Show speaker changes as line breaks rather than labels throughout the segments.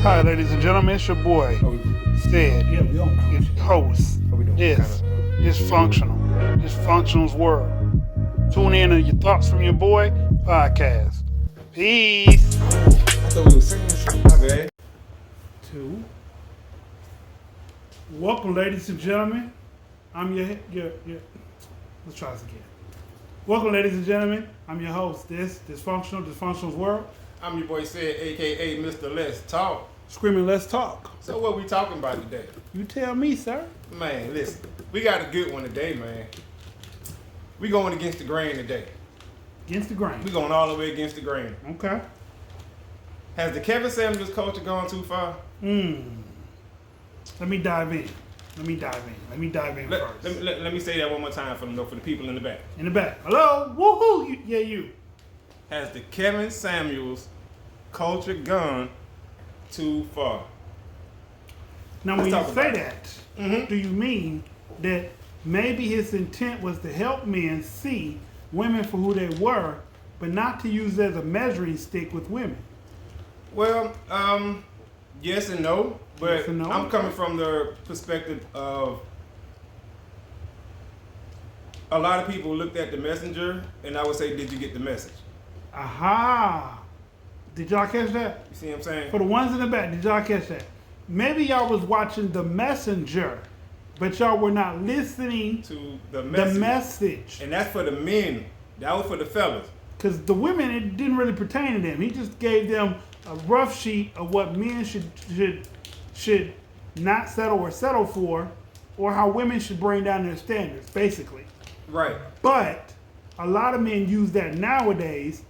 Hi, ladies and gentlemen, it's your boy, Sid,
Yeah, we on.
your host.
What we doing?
This Dysfunctional's World. Tune in to your thoughts from your boy podcast. Peace.
I thought we were singing something. My bad.
Two. Welcome, ladies and gentlemen. I'm your. Let's try this again. Welcome, ladies and gentlemen. I'm your host. This Dysfunctional's World.
I'm your boy Sid, aka Mr. Let's Talk.
Screaming, let's talk.
So what we talking about today?
You tell me, sir.
Man, listen, we got a good one today, man. We going against the grain today.
Against the grain.
We going all the way against the grain.
Okay.
Has the Kevin Samuels culture gone too far?
Let me dive in. Let me dive in first.
Let me say that one more time for them, though, for the people in the back.
In the back. Hello? Woohoo! You.
Has the Kevin Samuels culture gone too far?
Now, when
Let's
you
talk
say
about
that, do you mean that maybe his intent was to help men see women for who they were, but not to use it as a measuring stick with women?
Well, yes and no, but
Yes and no?
I'm coming from the perspective of a lot of people looked at the messenger, and I would say, did you get the message?
Aha! Did y'all catch that?
You see what I'm saying?
For the ones in the back, did y'all catch that? Maybe y'all was watching The Messenger, but y'all were not listening
To the
the
message.
message.
And that's for the men. That was for the fellas.
Because the women, it didn't really pertain to them. He just gave them a rough sheet of what men should not settle or settle for, or how women should bring down their standards, basically.
Right.
But a lot of men use that nowadays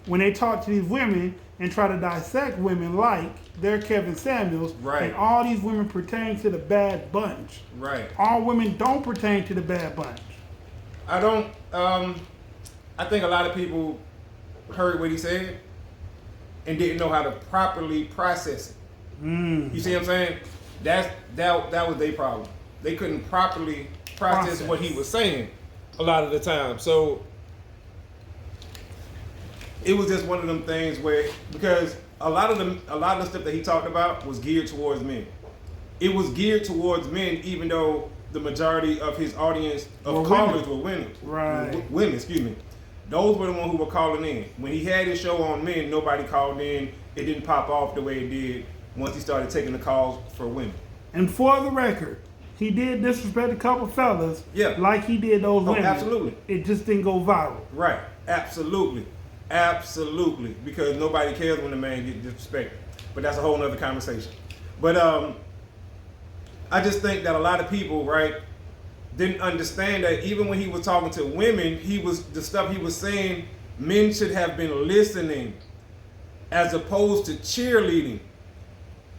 when they talk to these women and try to dissect women like they're Kevin Samuels.
Right.
And all these women pertain to the bad bunch.
Right.
All women don't pertain to the bad bunch.
I don't, I think a lot of people heard what he said and didn't know how to properly process it. You see what I'm saying? That was their problem. They couldn't properly process what he was saying a lot of the time. So it was just one of them things where, because a lot of the stuff that he talked about was geared towards men. It was geared towards men, even though the majority of his audience of callers were women.
Right.
Women, excuse me. Those were the ones who were calling in. When he had his show on men, nobody called in. It didn't pop off the way it did once he started taking the calls for women.
And for the record, he did disrespect a couple fellas,
Yeah.
like he did those women.
Absolutely.
It just didn't go viral.
Right. Absolutely. Absolutely. Because nobody cares when a man gets disrespected. But that's a whole nother conversation. But I just think that a lot of people, right, didn't understand that even when he was talking to women, the stuff he was saying, men should have been listening as opposed to cheerleading.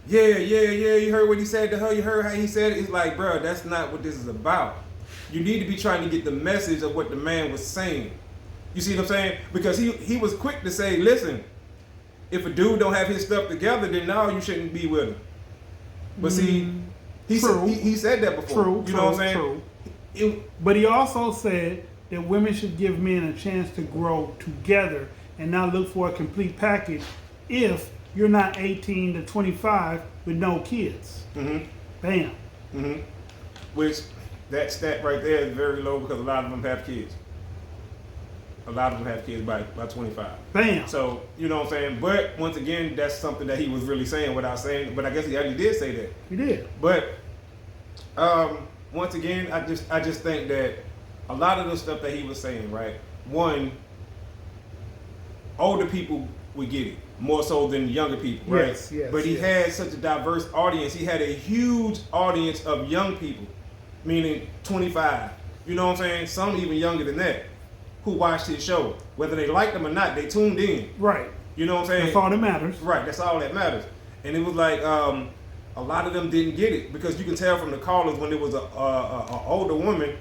Yeah, you heard what he said to her, you heard how he said it. It's like, bro, that's not what this is about. You need to be trying to get the message of what the man was saying. You see what I'm saying? Because he was quick to say, listen, if a dude don't have his stuff together, then no, you shouldn't be with him. But see, he said that before. You know what I'm saying?
True. But he also said that women should give men a chance to grow together and not look for a complete package if you're not 18 to 25 with no kids. Bam.
Which, that stat right there is very low because a lot of them have kids. A lot of them have kids by 25.
Bam.
So, you know what I'm saying? But, once again, that's something that he was really saying without saying, but I guess he actually did say that.
He did.
But, once again, I just think that a lot of the stuff that he was saying, right? One, older people would get it more so than younger people, right?
Yes,
but he had such a diverse audience. He had a huge audience of young people, meaning 25. You know what I'm saying? Some even younger than that, who watched his show. Whether they liked him or not, they tuned in.
Right.
You know what I'm saying?
That's all that matters.
Right, that's all that matters. And it was like a lot of them didn't get it because you can tell from the callers when it was a older woman,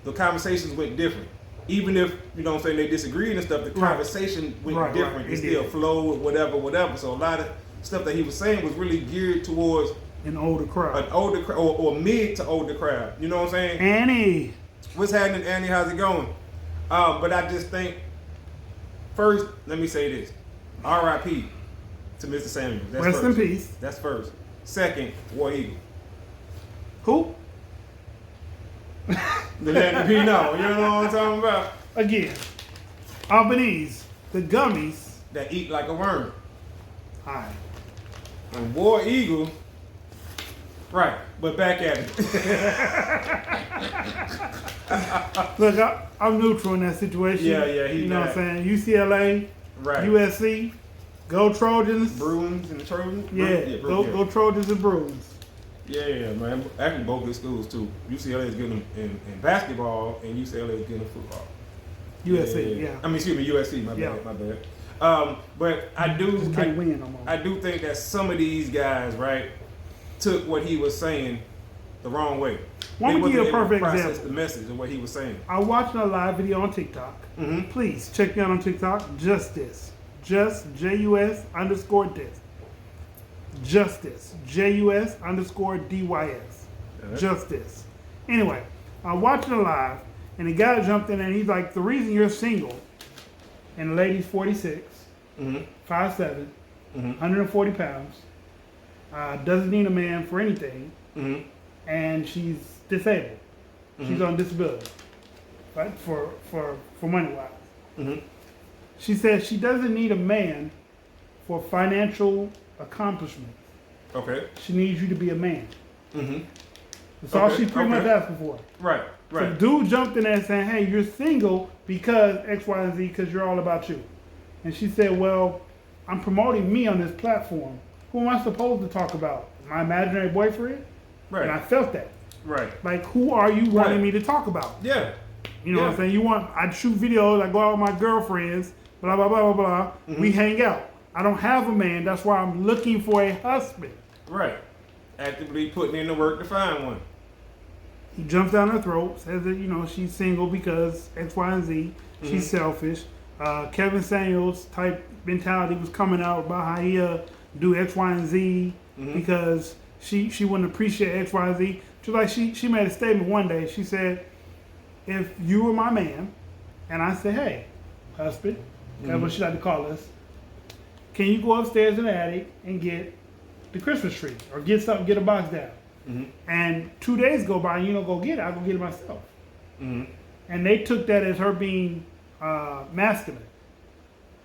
the conversations went different. Even if, you know what I'm saying, they disagreed and stuff, the conversation went different. It still flowed, whatever. So a lot of stuff that he was saying was really geared towards
an older crowd.
Or mid to older crowd. You know what I'm saying?
Annie.
What's happening, Annie? How's it going? But I just think, first, let me say this. R.I.P. to Mr. Samuels. That's
Rest
first.
in peace.
That's first. Second, War Eagle.
Who?
The let me know. You know what I'm talking about?
Again, Albanese, the gummies.
That eat like a worm.
All right.
And War Eagle, right, but back at it.
Look, I'm neutral in that situation.
Yeah,
You know what I'm
that.
saying? UCLA,
Right.
USC, go Trojans.
Bruins and the Trojans?
Yeah, go Trojans and Bruins.
Yeah, man. Actually, both good schools, too. UCLA is good in basketball, and UCLA is good in football.
USC, yeah.
I mean, excuse me, USC, my
Yeah.
bad. But I do,
Just can't win no more.
I do think that some of these guys, right, took what he was saying the wrong way.
Why don't we give you a perfect
process
example?
the message of what he was saying.
I watched a live video on TikTok.
Mm-hmm.
Please check me out on TikTok. Justice. Just JUS_this. Justice. JUS_DYS.
Uh-huh.
Justice. Anyway, I watched it live, and the guy jumped in and he's like, the reason you're single, and the lady's 46,
Mm-hmm.
5'7",
Mm-hmm.
140 pounds, doesn't need a man for anything,
Mm-hmm.
and she's disabled. She's
Mhm.
on disability, right? For money wise.
Mm-hmm.
She says she doesn't need a man for financial accomplishment.
Okay.
She needs you to be a man.
Mm-hmm.
That's all
Okay,
she's pretty much
okay.
asking for.
Right.
So the dude jumped in there saying, hey, you're single because X, Y, and Z, because you're all about you. And she said, well, I'm promoting me on this platform. Who am I supposed to talk about? My imaginary boyfriend?
Right.
And I felt that.
Right.
Like, who are you wanting
Right.
me to talk about?
Yeah.
You know
Yeah.
what I'm saying? I shoot videos, I go out with my girlfriends, blah, blah, blah, blah, blah.
Mm-hmm.
We hang out. I don't have a man, that's why I'm looking for a husband.
Right. Actively putting in the work to find one.
He jumps down her throat, says that, she's single because X, Y, and Z. She's selfish. Kevin Samuels type mentality was coming out about how he do X, Y, and Z because she wouldn't appreciate X, Y, and Z. Just like she made a statement one day. She said, if you were my man, and I said, hey, husband, that's what she like to call us, can you go upstairs in the attic and get the Christmas tree or get a box down?
Mm-hmm.
And 2 days go by and you don't go get it, I'll go get it myself.
Mm-hmm.
And they took that as her being masculine.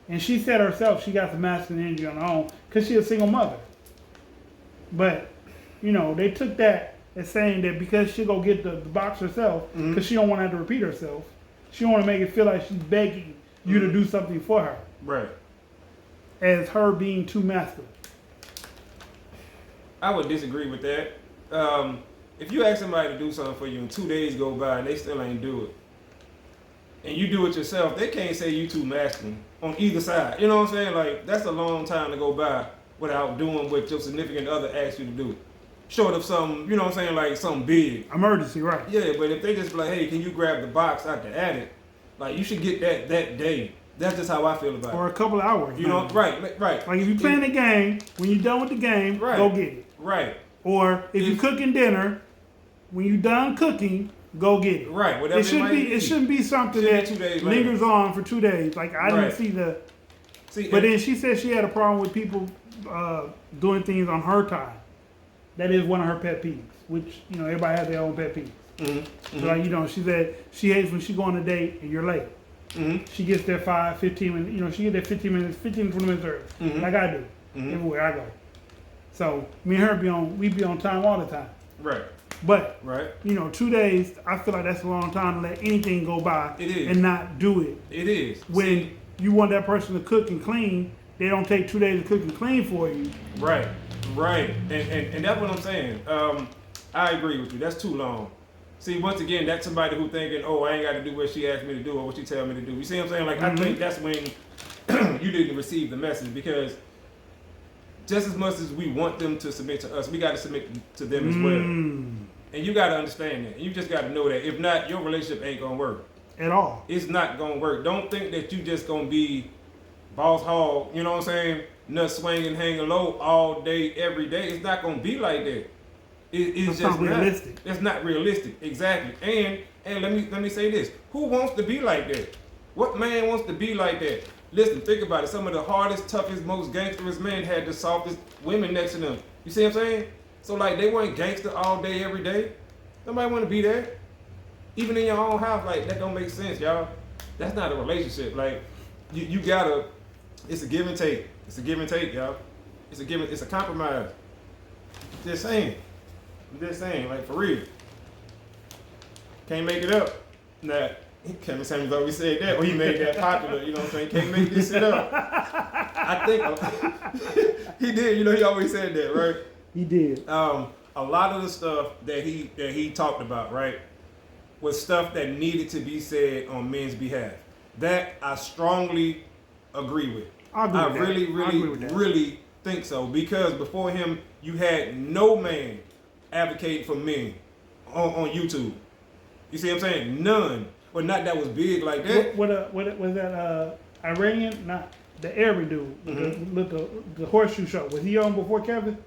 And she said herself she got the masculine energy on her own because she's a single mother. But, they took that as saying that because she go get the box herself, because she don't want to have to repeat herself, she don't want to make it feel like she's begging you to do something for her.
Right.
As her being too masculine.
I would disagree with that. If you ask somebody to do something for you and 2 days go by and they still ain't do it, and you do it yourself, they can't say you too masculine on either side. You know what I'm saying? Like, that's a long time to go by without doing what your significant other asks you to do. Short of something, like something big.
Emergency, right.
Yeah, but if they just be like, hey, can you grab the box out the attic? Like, you should get that day. That's just how I feel about
Or
it.
a couple of hours.
You know,
man.
right.
Like if you playing the game, when you're done with the game,
Right.
go get it.
Right,
Or if you're cooking dinner, when you're done cooking, go get it.
right. Whatever
It shouldn't be. It shouldn't be something
Shouldn't
that
be 2 days later.
lingers on for 2 days. Like I
Right.
didn't see the.
See,
But then she said she had a problem with people doing things on her time. That is one of her pet peeves. Which everybody has their own pet peeves.
Mm-hmm.
So like she said she hates when she go on a date and you're late.
Mm-hmm.
She gets there 15 minutes. She get there 15 to 20 minutes early.
Mhm.
Like I do everywhere I go. So me and her we be on time all the time.
Right,
But
right.
2 days, I feel like that's a long time to let anything go by
It is.
and not do it.
It is.
When
See,
you want that person to cook and clean, they don't take 2 days to cook and clean for you.
right. And that's what I'm saying. I agree with you. That's too long. See, once again, that's somebody who thinking, oh, I ain't got to do what she asked me to do or what she tell me to do. You see what I'm saying? Like, I think that's when you didn't receive the message, because just as much as we want them to submit to us, we got to submit to them as well. And you got to understand that. You just got to know that. If not, your relationship ain't going to work.
At all.
It's not going to work. Don't think that you just going to be boss hog, you know what I'm saying? Nut swinging, hanging low all day, every day. It's not going to be like that. It's
That's
just
not realistic.
That's not realistic. Exactly. And let me say this. Who wants to be like that? What man wants to be like that? Listen, think about it. Some of the hardest, toughest, most gangsterous men had the softest women next to them. You see what I'm saying? So like they weren't gangster all day, every day. Nobody want to be there. Even in your own house, like that don't make sense, y'all. That's not a relationship. Like you gotta. It's a give and take. It's a give and take, y'all. It's a compromise. Just saying. I'm just saying, like for real. Can't make it up. Nah, Kevin Samuels always said that, or he made that popular. You know what I'm saying? Can't make this shit up. I think he did. You know, he always said that, right?
He did.
A lot of the stuff that he talked about, right, was stuff that needed to be said on men's behalf. That I strongly agree with. I really think so, because before him, you had no man advocating for men on YouTube. You see what I'm saying? None. Well, not that was big like that.
What was that Iranian? Not the Arab dude with the horseshoe show. Was he on before Kevin?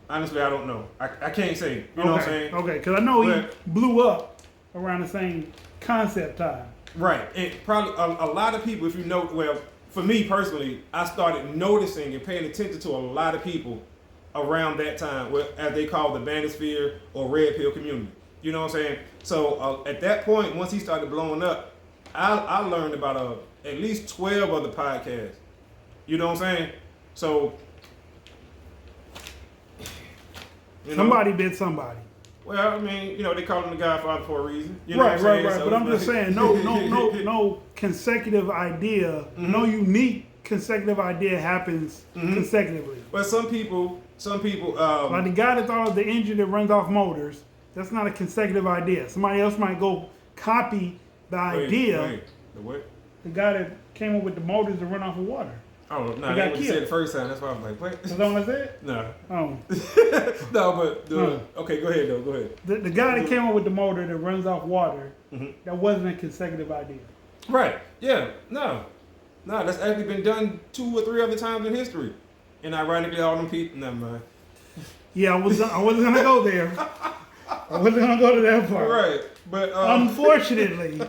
Honestly, I don't know. I can't say. You know what I'm saying?
Okay, because I know he blew up around the same concept time.
Right. And probably a lot of people, if you know, well, for me personally, I started noticing and paying attention to a lot of people around that time, as they call the Banosphere or Red Pill community. You know what I'm saying? So at that point, once he started blowing up, I learned about at least 12 other podcasts. You know what I'm saying? So
somebody bit somebody.
Well, I mean, they call him the Godfather for a reason. You
know right.
So
but I'm just saying, no consecutive idea, no unique consecutive idea happens consecutively.
Well, some people.
Like the guy that thought of the engine that runs off motors, that's not a consecutive idea. Somebody else might go copy the idea.
The what?
The guy that came up with the motors that run off of water.
Oh, no, that's what you said the first time. That's why I was like, what?
That's what I said?
No.
Oh.
No, but, okay, go ahead, though. Go ahead.
The guy that came up with the motor that runs off water, that wasn't a consecutive idea.
Right. Yeah. No, that's actually been done 2 or 3 other times in history. And ironically, all them people, never mind.
Yeah, I wasn't going to go there. I wasn't going to go to that part.
Right. But
unfortunately,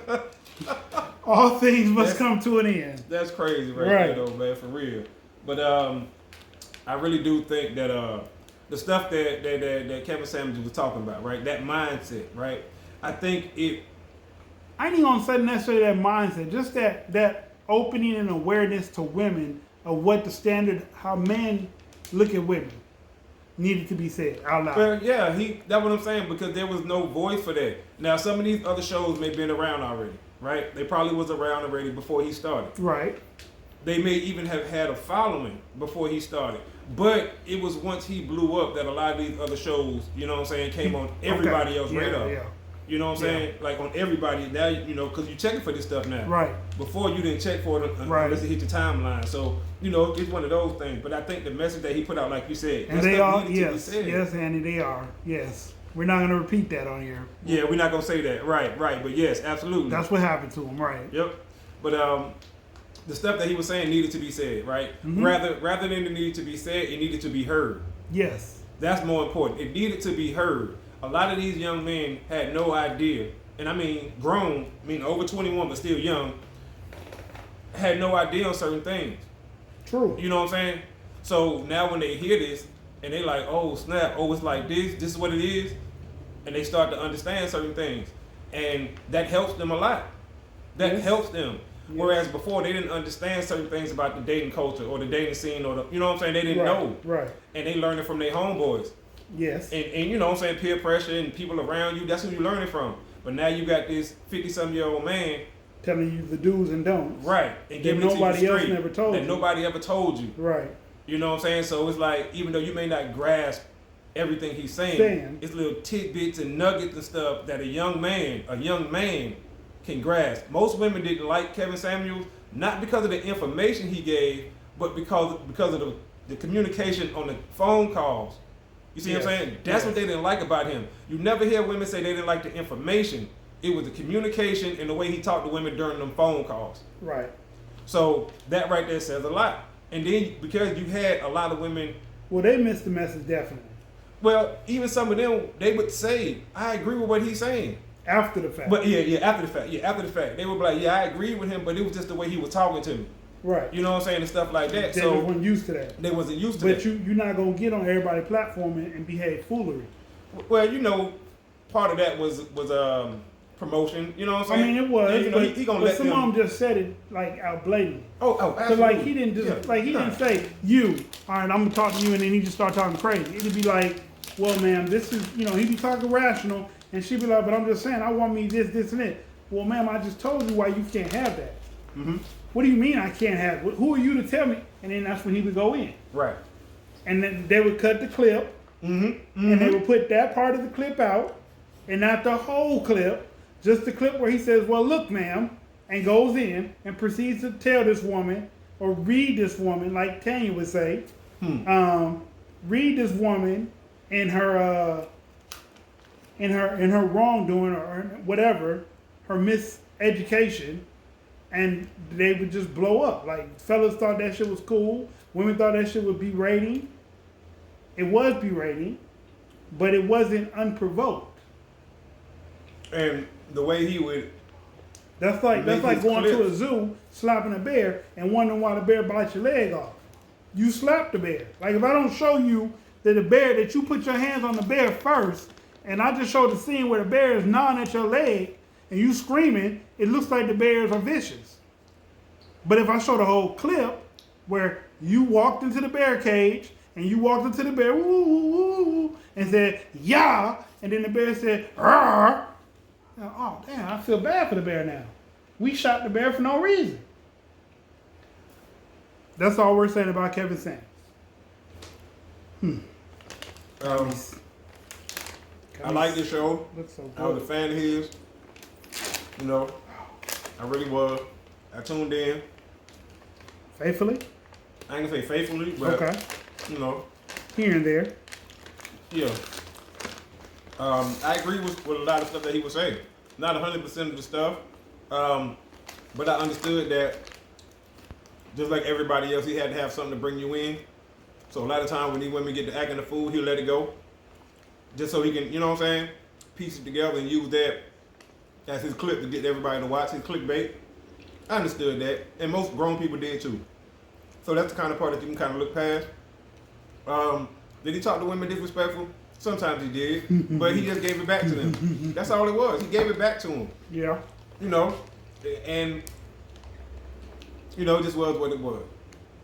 all things must come to an end.
That's crazy right there, though, man, for real. But I really do think that the stuff that Kevin Samuels was talking about, right, that mindset, right, I think
I ain't even going to say necessarily that mindset, just that opening and awareness to women of what the standard, how men look at women, needed to be said out loud.
Well, yeah, that's what I'm saying, because there was no voice for that. Now, some of these other shows may have been around already, right? They probably was around already before he started.
Right.
They may even have had a following before he started. But it was once he blew up that a lot of these other shows, you know what I'm saying, came on everybody else's radar. Yeah. You know what I'm saying? Like on everybody now, because you're checking for this stuff now.
Right.
Before you didn't check for it unless it hit your timeline. So, it's one of those things. But I think the message that he put out, like you said,
and they are, yes, Andy, they are, yes. We're not going to repeat that on here.
Yeah, we're not going to say that. Right. But yes, absolutely.
That's what happened to him, right?
Yep. But the stuff that he was saying needed to be said, right? Rather than it needed to be said, it needed to be heard.
Yes.
That's more important. It needed to be heard. A lot of these young men had no idea, and I mean grown, over 21 but still young, had no idea on certain things.
True.
You know what I'm saying? So now when they hear this and they like, oh snap, oh it's like this is what it is, and they start to understand certain things, and that helps them a lot. That helps them. Yes. Whereas before they didn't understand certain things about the dating culture or the dating scene or you know what I'm saying? They didn't know.
Right.
And they learned it from their homeboys.
Yes.
And you know what I'm saying, peer pressure and people around you, that's who you're learning from. But now you got this 50-something-year-old man
telling you the do's and don'ts.
Right. And giving it to you
nobody else
straight.
Never told
that
you.
nobody ever told you.
Right.
You know what I'm saying? So it's like, even though you may not grasp everything he's saying, it's little tidbits and nuggets and stuff that a young man can grasp. Most women didn't like Kevin Samuels, not because of the information he gave, but because of the communication on the phone calls. You see what I'm saying? That's what they didn't like about him. You never hear women say they didn't like the information. It was the communication and the way he talked to women during them phone calls.
Right.
So that right there says a lot. And then because you had a lot of women.
Well, they missed the message definitely.
Well, even some of them, they would say, I agree with what he's saying.
After the fact.
But after the fact. They would be like, I agree with him, but it was just the way he was talking to me.
Right.
You know what I'm saying, and stuff like that.
They
So
weren't used to that.
they wasn't used to
But
that.
you're not gonna get on everybody's platform and behave foolery.
Well, you know, part of that was promotion. You know what I'm
I
saying?
mean, it was.
And, you know,
but,
he gonna
but
let
some
them.
of them just said it like out blatantly.
Oh,
So
absolutely.
like he didn't just
Yeah.
like he
Nah.
didn't say you. All right, I'm gonna talk to you, and then he just start talking crazy. It'd be like, well, ma'am, this is he'd be talking rational, and she'd be like, but I'm just saying, I want me this, and it. Well, ma'am, I just told you why you can't have that.
Mm-hmm.
What do you mean I can't have it? Who are you to tell me? And then that's when he would go in,
Right.
and then they would cut the clip,
Mm-hmm.
and they would put that part of the clip out, and not the whole clip, just the clip where he says, well, look, ma'am, and goes in and proceeds to tell this woman or read this woman, like Tanya would say, read this woman in her wrongdoing or whatever, her miseducation, and they would just blow up. Like fellas thought that shit was cool, women thought that shit was berating. It was berating, but it wasn't unprovoked.
And the way he would.
That's like
Make his
going to a
clips.
zoo, slapping a bear, and wondering why the bear bites your leg off. You slapped the bear. Like if I don't show you that the bear, that you put your hands on the bear first, and I just show the scene where the bear is gnawing at your leg and you screaming, it looks like the bears are vicious. But if I show the whole clip where you walked into the bear cage and you walked into the bear, woo, woo, woo, woo, and said, yeah, and then the bear said, rawr. Oh, damn, I feel bad for the bear now. We shot the bear for no reason. That's all we're saying about Kevin Samuels.
I like this show.
Looks so
I was a
good.
fan of his. You know, I really was. I tuned in.
Faithfully?
I ain't gonna say faithfully, but
Okay.
you know,
Here and there.
yeah. I agree with a lot of stuff that he was saying. Not 100% of the stuff, but I understood that just like everybody else, he had to have something to bring you in. So a lot of times when these women get to acting the fool, he'll let it go, just so he can, you know what I'm saying, piece it together and use that as his clip to get everybody to watch his clickbait. I understood that, and most grown people did too. So that's the kind of part that you can kind of look past. Did he talk to women disrespectful? Sometimes he did, but he just gave it back to them. That's all it was. He gave it back to them.
Yeah.
You know, and you know, it just was what it was.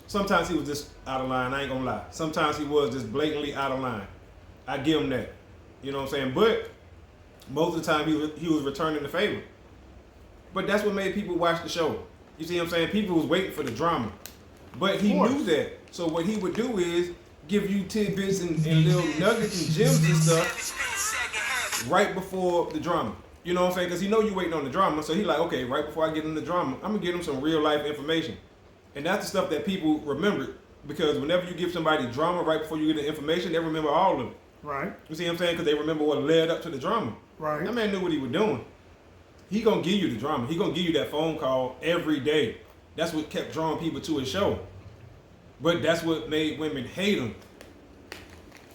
Sometimes he was just out of line. I ain't gonna lie. Sometimes he was just blatantly out of line. I give him that. You know what I'm saying? But most of the time he was returning the favor. But that's what made people watch the show. You see what I'm saying? People was waiting for the drama. But he knew that. So what he would do is give you tidbits and little nuggets and gems and stuff right before the drama. You know what I'm saying? Because he know you waiting on the drama. So he like, okay, right before I get in the drama, I'm going to give him some real life information. And that's the stuff that people remember. Because whenever you give somebody drama right before you get the information, they remember all of it.
Right.
You see what I'm saying? Because they remember what led up to the drama.
Right.
That man knew what he was doing. He gonna give you the drama. He gonna give you that phone call every day. That's what kept drawing people to his show. But that's what made women hate him.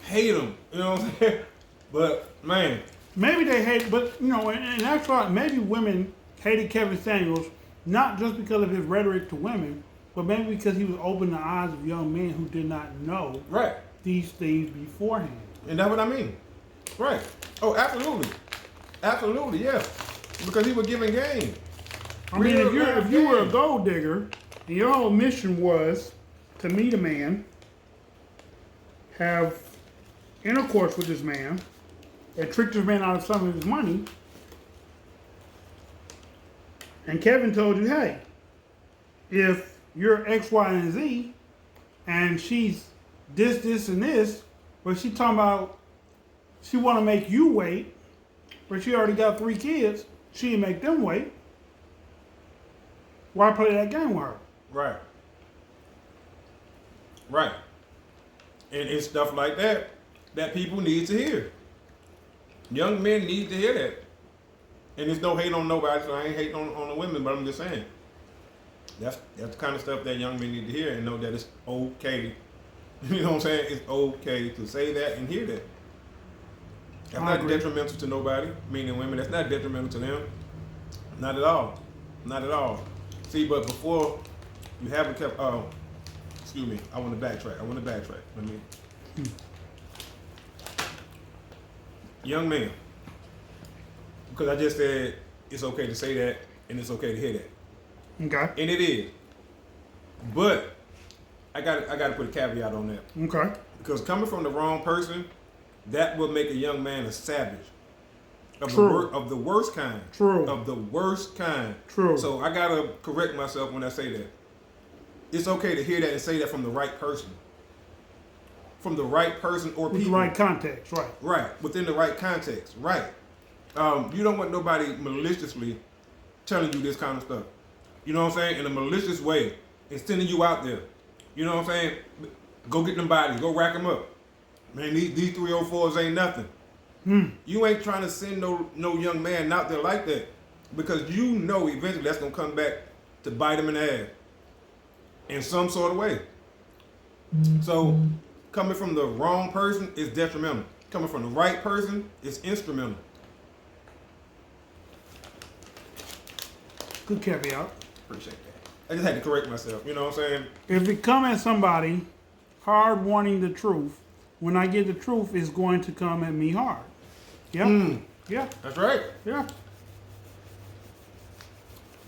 Hate him. You know what I'm saying? But man,
Maybe they hate, but in actual, maybe women hated Kevin Samuels not just because of his rhetoric to women, but maybe because he was opening the eyes of young men who did not know
right.
these things beforehand.
And that's what I mean. Right. Oh, absolutely. Absolutely, yeah. Because he was giving game.
I mean,
Real
if you were a
game.
gold digger and your whole mission was to meet a man, have intercourse with this man, and trick this man out of some of his money, and Kevin told you, hey, if you're X, Y, and Z, and she's this, and this, but she talking about she want to make you wait, but she already got 3 kids, she didn't make them wait. Why play that game with her?
Right. Right. And it's stuff like that that people need to hear. Young men need to hear that. And there's no hate on nobody, so I ain't hating on the women, but I'm just saying. That's the kind of stuff that young men need to hear and know that it's okay. You know what I'm saying? It's okay to say that and hear that. That's
I
not
agree.
detrimental to nobody, meaning women. That's not detrimental to them. Not at all. Not at all. See, but before You haven't kept. Oh, excuse me. I want to backtrack. Let me. Young man, because I just said it's okay to say that and it's okay to hear that,
Okay.
and it is. But I got to put a caveat on that
Okay.
because coming from the wrong person, that will make a young man a savage. Of
True.
of the worst kind.
True.
Of the worst kind.
True.
So I gotta correct myself when I say that. It's okay to hear that and say that from the right person. From the right person or
With
people.
the right context, right.
Right. Within the right context. Right. You don't want nobody maliciously telling you this kind of stuff. You know what I'm saying? In a malicious way. And sending you out there. You know what I'm saying? Go get them bodies. Go rack them up. Man, these 304s ain't nothing. You ain't trying to send no young man out there like that because you know eventually that's gonna come back to bite him in the ass in some sort of way. So coming from the wrong person is detrimental. Coming from the right person is instrumental.
Good caveat.
Appreciate that. I just had to correct myself. You know what I'm saying?
If it come at somebody hard wanting the truth, when I get the truth, it's going to come at me hard. Yeah. Yeah.
That's right.
Yeah.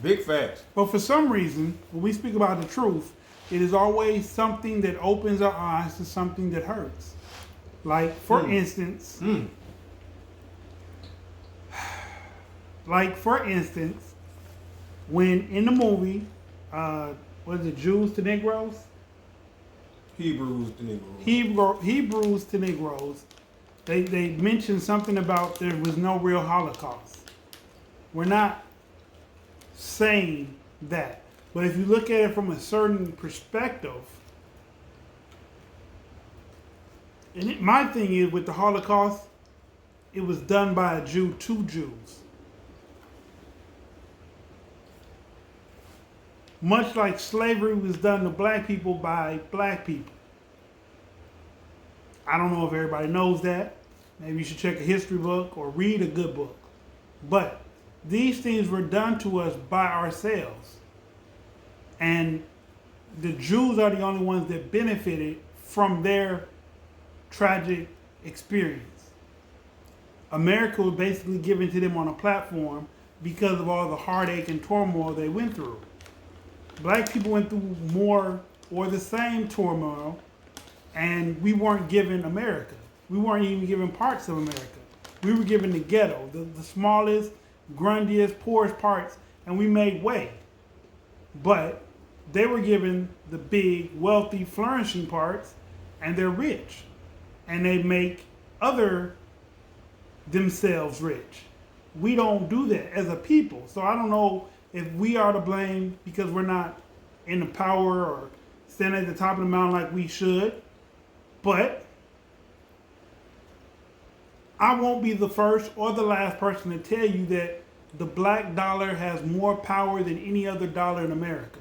Big facts.
But for some reason, when we speak about the truth, it is always something that opens our eyes to something that hurts. Like, for instance, when in the movie, was it Jews to Negroes?
Hebrews to Negroes.
Hebrews to Negroes, they mentioned something about there was no real Holocaust. We're not saying that. But if you look at it from a certain perspective, and my thing is with the Holocaust, it was done by a Jew to Jews. Much like slavery was done to black people by black people. I don't know if everybody knows that. Maybe you should check a history book or read a good book. But these things were done to us by ourselves. And the Jews are the only ones that benefited from their tragic experience. America was basically given to them on a platform because of all the heartache and turmoil they went through. Black people went through more or the same turmoil, and we weren't given America. We weren't even given parts of America. We were given the ghetto, the smallest, grungiest, poorest parts, and we made way. But they were given the big, wealthy, flourishing parts, and they're rich. And they make other themselves rich. We don't do that as a people. So I don't know if we are to blame because we're not in the power or standing at the top of the mountain like we should. But I won't be the first or the last person to tell you that the black dollar has more power than any other dollar in America.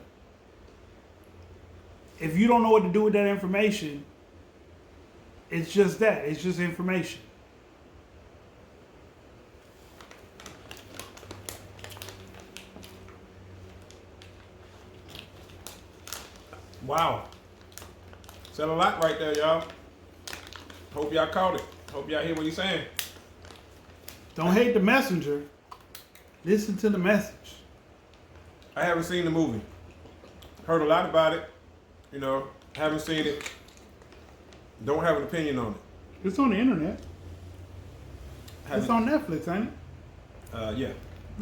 If you don't know what to do with that information, it's just that. It's just information.
Wow. Said a lot right there, y'all. Hope y'all caught it. Hope y'all hear what he's saying.
Don't hate the messenger. Listen to the message.
I haven't seen the movie. Heard a lot about it. You know, haven't seen it. Don't have an opinion on it.
It's on the internet.
Haven't-
It's on Netflix, ain't it?
Yeah.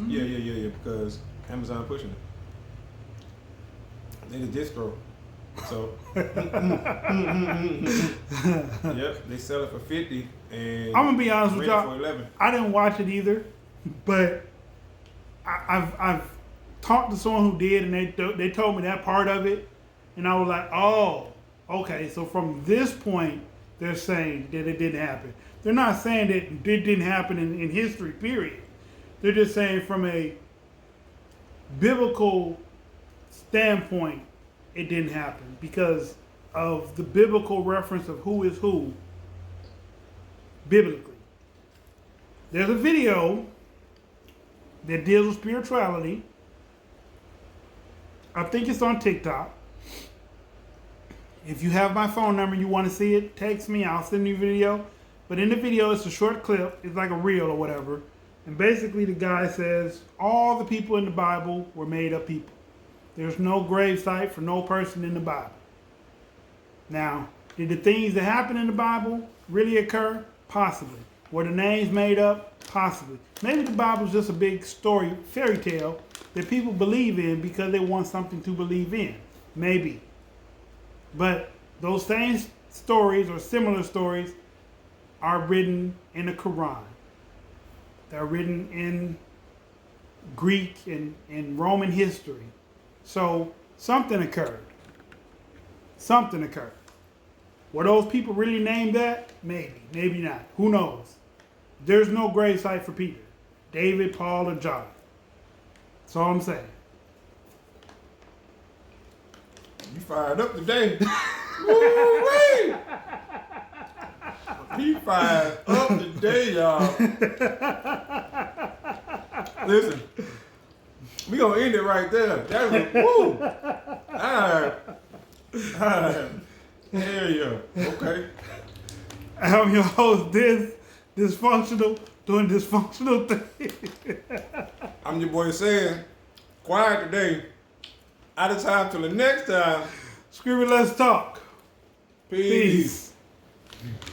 Yeah, because Amazon pushing it. They the distro. So yep, they sell it for 50 and
I'm gonna be honest with
rent it
y'all.
for 11.
I didn't watch it either, but I've talked to someone who did, and they told me that part of it, and I was like, oh, okay. So from this point, they're saying that it didn't happen. They're not saying that it didn't happen in history, period. They're just saying from a biblical standpoint, it didn't happen because of the biblical reference of who is who biblically. There's a video that deals with spirituality. I think it's on TikTok. If you have my phone number and you want to see it, text me. I'll send you a video. But in the video, it's a short clip. It's like a reel or whatever. And basically the guy says all the people in the Bible were made up people. There's no grave site for no person in the Bible. Now, did the things that happen in the Bible really occur? Possibly. Were the names made up? Possibly. Maybe the Bible's just a big story, fairy tale that people believe in because they want something to believe in. Maybe. But those same stories or similar stories are written in the Quran. They're written in Greek and Roman history. So something occurred. Something occurred. Were those people really named that? Maybe. Maybe not. Who knows? There's no grave site for Peter, David, Paul, or John. That's all I'm saying.
You fired up today. Woo-wee! He fired up today, y'all. Listen, we gonna end it right there. That was woo. Alright. There you go. Okay.
I'm your host, Dysfunctional, doing dysfunctional things.
I'm your boy Sam. Quiet today. Out of time till the next time.
Screaming, let's talk.
Peace.
Peace.